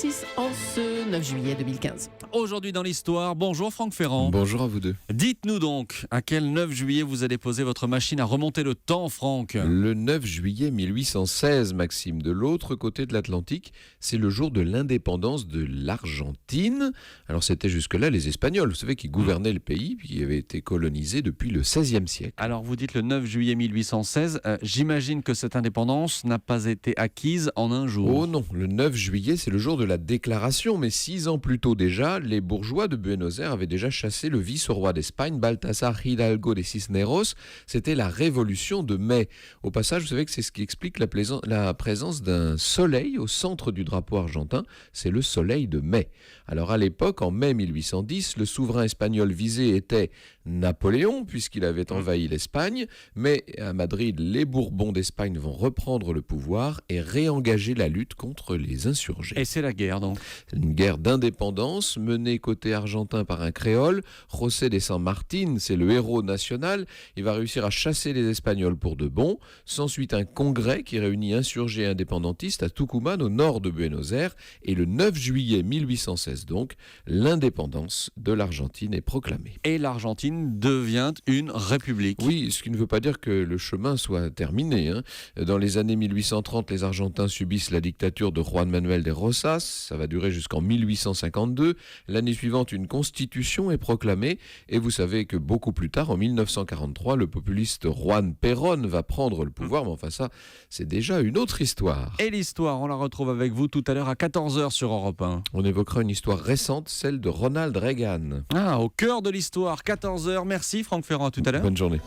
6 en ce 9 juillet 2015. Aujourd'hui dans l'histoire, bonjour Franck Ferrand. Bonjour à vous deux. Dites-nous donc, à quel 9 juillet vous allez poser votre machine à remonter le temps, Franck? Le 9 juillet 1816, Maxime, de l'autre côté de l'Atlantique, c'est le jour de l'indépendance de l'Argentine. Alors c'était jusque-là les Espagnols, vous savez, qui gouvernaient le pays, puis qui avaient été colonisés depuis le XVIe siècle. Alors vous dites le 9 juillet 1816, j'imagine que cette indépendance n'a pas été acquise en un jour. Oh non, le 9 juillet, c'est le jour de la déclaration, mais 6 ans plus tôt déjà, les bourgeois de Buenos Aires avaient déjà chassé le vice-roi d'Espagne, Baltasar Hidalgo de Cisneros. C'était la révolution de mai. Au passage, vous savez que c'est ce qui explique la présence d'un soleil au centre du drapeau argentin. C'est le soleil de mai. Alors à l'époque, en mai 1810, le souverain espagnol visé était Napoléon, puisqu'il avait envahi l'Espagne. Mais à Madrid, les Bourbons d'Espagne vont reprendre le pouvoir et réengager la lutte contre les insurgés. Et c'est la guerre donc. Une guerre d'indépendance menée côté argentin par un créole, José de San Martín, c'est le héros national. Il va réussir à chasser les Espagnols pour de bon. S'ensuit un congrès qui réunit insurgés et indépendantistes à Tucumán, au nord de Buenos Aires. Et le 9 juillet 1816 donc, l'indépendance de l'Argentine est proclamée. Et l'Argentine devient une république. Oui, ce qui ne veut pas dire que le chemin soit terminé. Dans les années 1830, les Argentins subissent la dictature de Juan Manuel de Rosas. Ça va durer jusqu'en 1852. L'année suivante, une constitution est proclamée. Et vous savez que beaucoup plus tard, en 1943, le populiste Juan Perón va prendre le pouvoir. Mais enfin ça, c'est déjà une autre histoire. Et l'histoire, on la retrouve avec vous tout à l'heure à 14h sur Europe 1. On évoquera une histoire récente, celle de Ronald Reagan. Ah, au cœur de l'histoire, 14h. Merci Franck Ferrand, à tout à l'heure. Bonne journée.